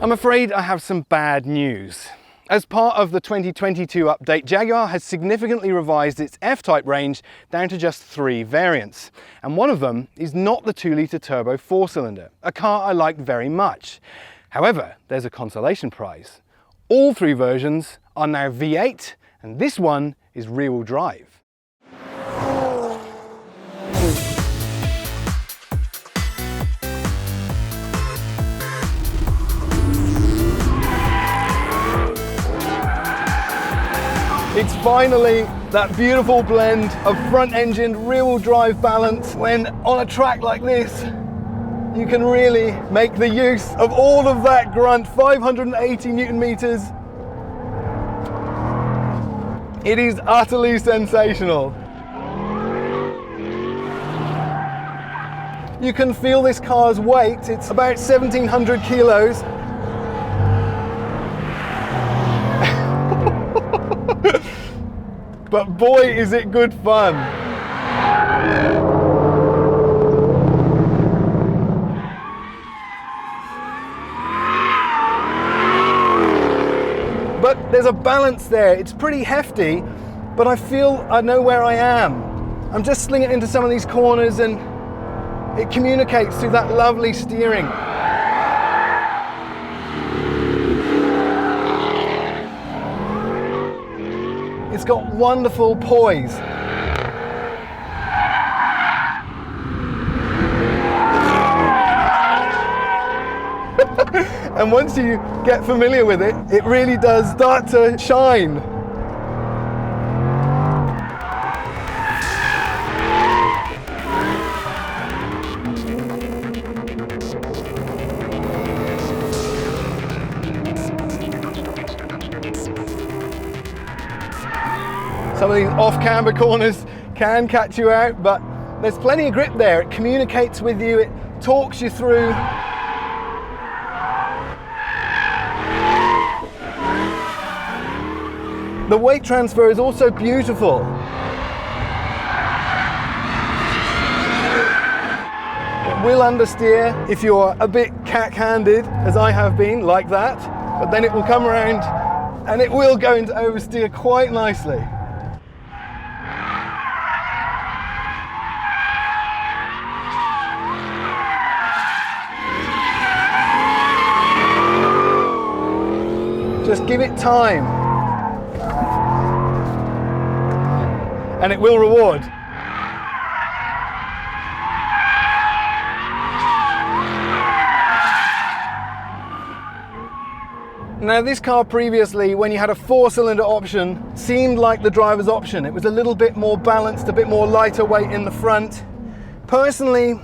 I'm afraid I have some bad news. As part of the 2022 update, Jaguar has significantly revised its F-Type range down to just 3 variants. And one of them is not the 2-litre turbo 4-cylinder, a car I liked very much. However, there's a consolation prize. All 3 versions are now V8, and this one is rear-wheel drive. It's finally that beautiful blend of front-engined rear-wheel drive balance when on a track like this you can really make the use of all of that grunt, 580 Newton meters. It is utterly sensational. You can feel this car's weight, it's about 1,700 kilos. But boy, is it good fun. But there's a balance there. It's pretty hefty, but I feel I know where I am. I'm just slinging it into some of these corners and it communicates through that lovely steering. It's got wonderful poise. And once you get familiar with it, it really does start to shine. Some of these off-camber corners can catch you out, but there's plenty of grip there. It communicates with you, it talks you through. The weight transfer is also beautiful. It will understeer if you're a bit cack-handed, as I have been, like that, but then it will come around and it will go into oversteer quite nicely. Just give it time, and it will reward. Now, this car previously, when you had a 4-cylinder option, seemed like the driver's option. It was a little bit more balanced, a bit more lighter weight in the front. Personally,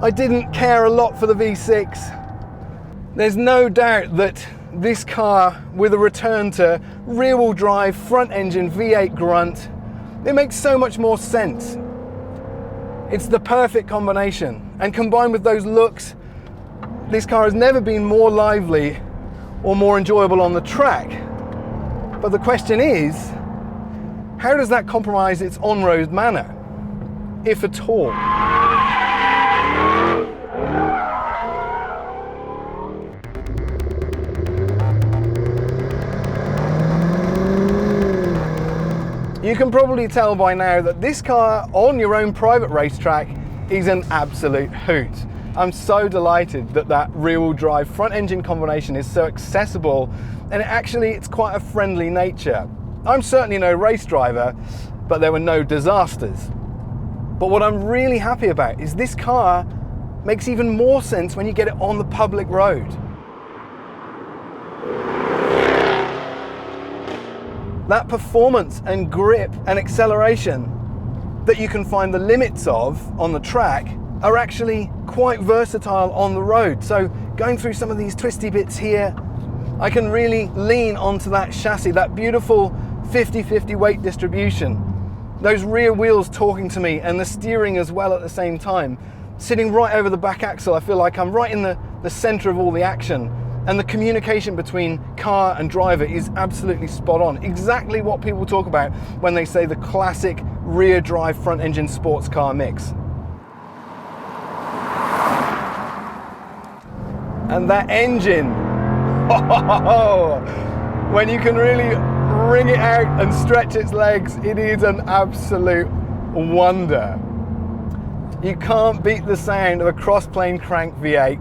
I didn't care a lot for the V6. There's no doubt that this car, with a return to rear-wheel drive, front-engine V8 grunt, it makes so much more sense. It's the perfect combination, and combined with those looks, this car has never been more lively or more enjoyable on the track. But the question is, how does that compromise its on-road manner, if at all? You can probably tell by now that this car on your own private racetrack is an absolute hoot. I'm so delighted that that rear-wheel drive front-engine combination is so accessible, and it's quite a friendly nature. I'm certainly no race driver, but there were no disasters. But what I'm really happy about is this car makes even more sense when you get it on the public road. That performance and grip and acceleration that you can find the limits of on the track are actually quite versatile on the road. So going through some of these twisty bits here, I can really lean onto that chassis, that beautiful 50-50 weight distribution. Those rear wheels talking to me, and the steering as well at the same time. Sitting right over the back axle, I feel like I'm right in the center of all the action. And the communication between car and driver is absolutely spot on. Exactly what people talk about when they say the classic rear drive front engine sports car mix. And that engine When you can really wring it out and stretch its legs, it is an absolute wonder. You can't beat the sound of a cross-plane crank V8,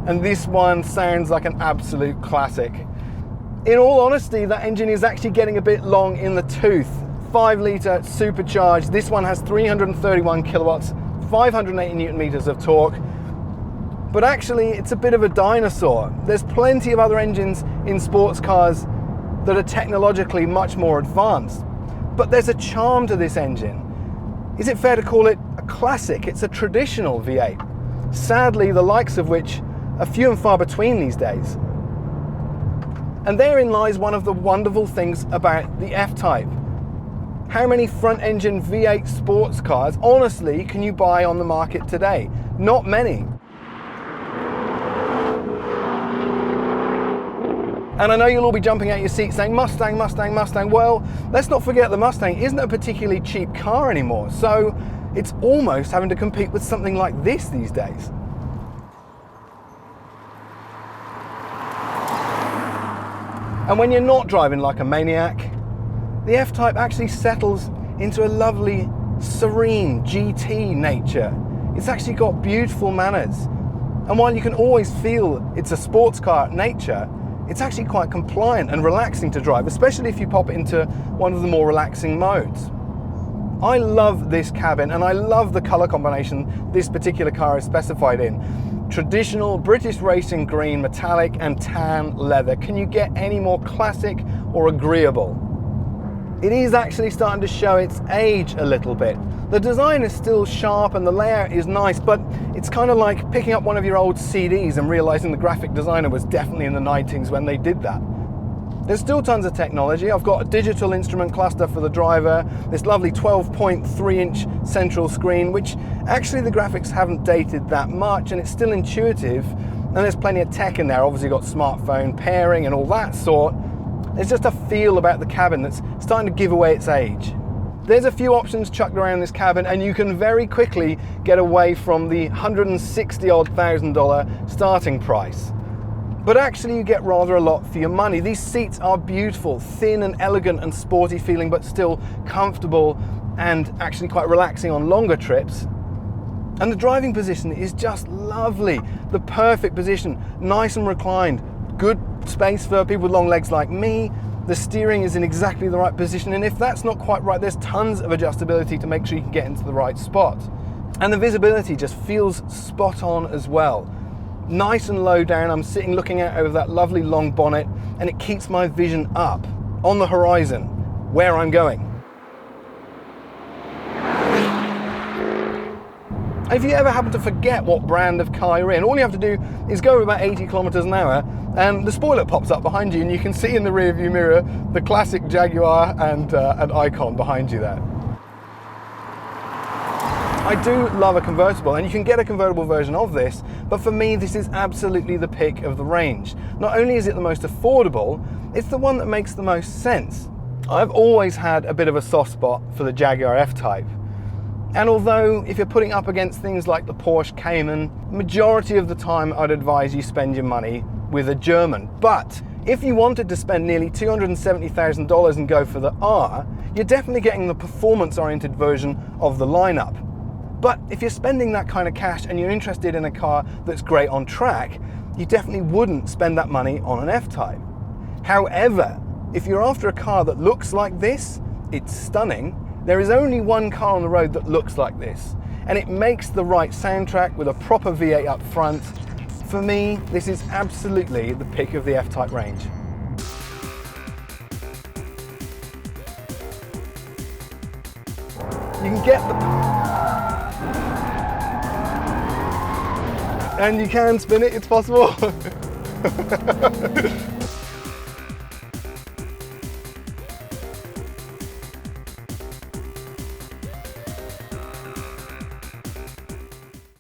and this one sounds like an absolute classic. In all honesty, that engine is actually getting a bit long in the tooth. 5 litre supercharged. This one has 331 kilowatts, 580 newton meters of torque. But actually, it's a bit of a dinosaur. There's plenty of other engines in sports cars that are technologically much more advanced. But there's a charm to this engine. Is it fair to call it a classic? It's a traditional V8. Sadly, the likes of which are few and far between these days. And therein lies one of the wonderful things about the F-Type. How many front-engine V8 sports cars, honestly, can you buy on the market today? Not many. And I know you'll all be jumping out your seat saying, Mustang, Mustang, Mustang. Well, let's not forget the Mustang isn't a particularly cheap car anymore, so it's almost having to compete with something like this these days. And when you're not driving like a maniac, the F-Type actually settles into a lovely, serene GT nature. It's actually got beautiful manners. And while you can always feel it's a sports car at nature, it's actually quite compliant and relaxing to drive, especially if you pop it into one of the more relaxing modes. I love this cabin, and I love the color combination this particular car is specified in. Traditional British racing green, metallic and tan leather. Can you get any more classic or agreeable? It is actually starting to show its age a little bit. The design is still sharp and the layout is nice, but it's kind of like picking up one of your old CDs and realizing the graphic designer was definitely in the 90s when they did that. There's still tons of technology. I've got a digital instrument cluster for the driver, this lovely 12.3-inch central screen, which actually the graphics haven't dated that much, and it's still intuitive, and there's plenty of tech in there. Obviously got smartphone pairing and all that sort. There's just a feel about the cabin that's starting to give away its age. There's a few options chucked around this cabin, and you can very quickly get away from the $160,000 starting price. But actually you get rather a lot for your money. These seats are beautiful, thin and elegant and sporty feeling, but still comfortable and actually quite relaxing on longer trips. And the driving position is just lovely. The perfect position, nice and reclined, good space for people with long legs like me. The steering is in exactly the right position, and if that's not quite right, there's tons of adjustability to make sure you can get into the right spot. And the visibility just feels spot on as well. Nice and low down, I'm sitting looking out over that lovely long bonnet, and it keeps my vision up on the horizon where I'm going. If you ever happen to forget what brand of car you're in, all you have to do is go about 80 kilometers an hour and the spoiler pops up behind you, and you can see in the rear view mirror the classic Jaguar and an icon behind you there. I do love a convertible, and you can get a convertible version of this, but for me this is absolutely the pick of the range. Not only is it the most affordable, it's the one that makes the most sense. I've always had a bit of a soft spot for the Jaguar F-Type. And although if you're putting up against things like the Porsche Cayman, majority of the time I'd advise you spend your money with a German. But if you wanted to spend nearly $270,000 and go for the R, you're definitely getting the performance-oriented version of the lineup. But if you're spending that kind of cash and you're interested in a car that's great on track, you definitely wouldn't spend that money on an F-Type. However, if you're after a car that looks like this, it's stunning. There is only one car on the road that looks like this, and it makes the right soundtrack with a proper V8 up front. For me, this is absolutely the pick of the F-Type range. You can get and you can spin it, it's possible.